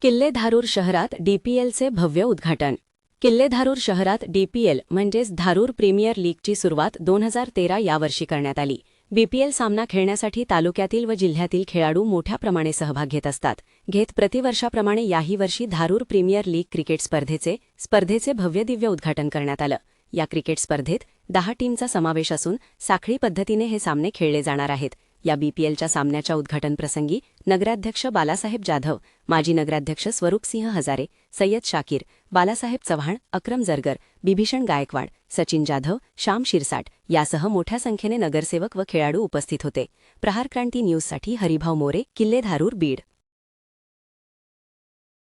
किल्ले धारूर शहरात डीपीएलचे भव्य उद्घाटन। किल्ले धारूर शहरात डीपीएल म्हणजेच धारूर प्रीमियर लीगची सुरुवात 2013 यावर्षी करण्यात आली। बीपीएल सामना खेळण्यासाठी तालुक्यातील व जिल्ह्यातील खेळाडू मोठ्या प्रमाणे सहभाग घेत असतात। प्रतिवर्षाप्रमाणे याही वर्षी धारूर प्रीमियर लीग क्रिकेट स्पर्धेचे भव्य दिव्य उद्घाटन करण्यात आलं। या क्रिकेट स्पर्धेत 10 टीमचा समावेश असून साखळी पद्धतीने हे सामने खेळले जाणार आहेत। या बीपीएलच्या सामन्याच्या उद्घाटन प्रसंगी नगराध्यक्ष बालासाहेब जाधव, माजी नगराध्यक्ष स्वरूपसिंह हजारे, सय्यद शाकीर, बालासाहेब चव्हाण, अक्रम जरगर, बिभीषण गायकवाड, सचिन जाधव, श्याम शिरसाट यासह मोठ्या संख्येने नगरसेवक व खेळाडू उपस्थित होते। प्रहार क्रांती न्यूजसाठी हरिभाऊ मोरे, किल्ले धारूर, बीड।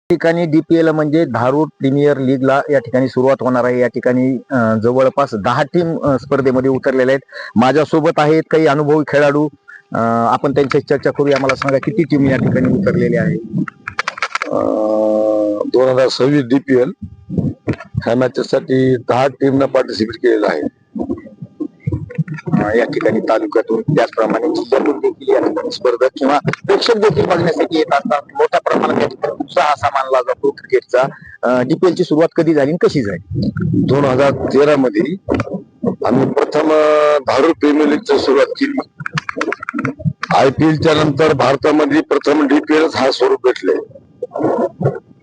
ठिकाणी डीपीएल म्हणजे धारूर प्रीमियर लीगला या ठिकाणी सुरुवात होणार आहे। या ठिकाणी जवळपास 10 टीम स्पर्धेमध्ये उतरलेल्या आहेत। माझ्यासोबत आहेत काही अनुभवी खेळाडू, आपण त्यांच्याशी चर्चा करूया। मला सांगा, किती टीम या ठिकाणी उतरलेल्या आहेत? 2026 डीपीएल ह्या मॅचेससाठी 10 टीमनं पार्टिसिपेट केलेलं आहे। या ठिकाणी तालुक्यातून त्याचप्रमाणे जिल्ह्यातून देखील या ठिकाणी स्पर्धक किंवा प्रेक्षक देखील बघण्यासाठी येत असतात। मोठ्या प्रमाणात या ठिकाणी उत्साह असा मानला जातो क्रिकेटचा। डीपीएलची सुरुवात कधी झाली आणि कशी झाली? 2013 मध्ये आम्ही प्रथम धारूर प्रीमियर लीगची सुरुवात केली। आयपीएलच्या नंतर भारतामध्ये प्रथम डीपीएल हा स्वरूप भेटले।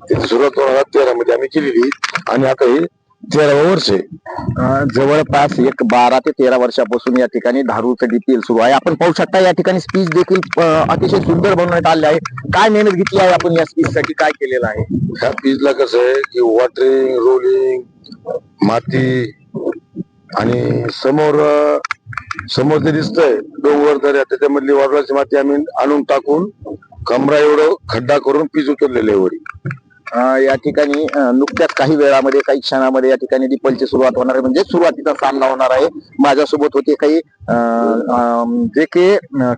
त्याची सुरुवात 2013 मध्ये आम्ही केलेली आणि आता हे 13वे वर्ष आहे। जवळपास 12 ते 13 वर्षापासून या ठिकाणी धारूरचं डीपीएल सुरू आहे। आपण पाहू शकता या ठिकाणी स्पीच देखील अतिशय सुंदर बनवण्यात आले आहे। काय मेहनत घेतली आहे आपण या स्पीच साठी? काय केलेलं आहे? ह्या पीचला कसं आहे की वॉटरिंग, रोलिंग, माती आणि समोर जे दिसतंय डोंगर दऱ्या, त्याच्यामधली वाडलाची माती आम्ही आणून टाकून कमरा एवढं खड्डा करून पीच उतरलेले वरी। या ठिकाणी नुकत्याच काही वेळामध्ये, काही क्षणामध्ये या ठिकाणी डीपीएलची सुरुवात होणार आहे, म्हणजे सुरुवातीचा सामना होणार आहे। माझ्यासोबत होते काही जे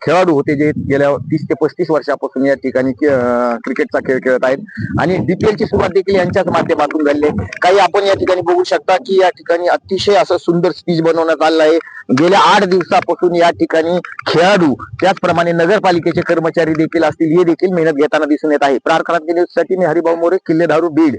खेळाडू होते जे गेल्या 30 ते 35 वर्षापासून या ठिकाणी क्रिकेटचा खेळ खेळत आहेत आणि डीपीएलची सुरुवात देखील यांच्याच माध्यमातून झाली आहे। काही आपण या ठिकाणी बघू शकता की या ठिकाणी अतिशय असं सुंदर स्पीच बनवण्यात आलं आहे। गेल्या 8 दिवसापासून या ठिकाणी खेळाडू त्याचप्रमाणे नगरपालिकेचे कर्मचारी देखील असतील, हे देखील मेहनत घेताना दिसून येत आहे। प्रहार क्रांती न्यूज साठी मी हरिभाऊ मोरे, किल्ले धारूर, बीड।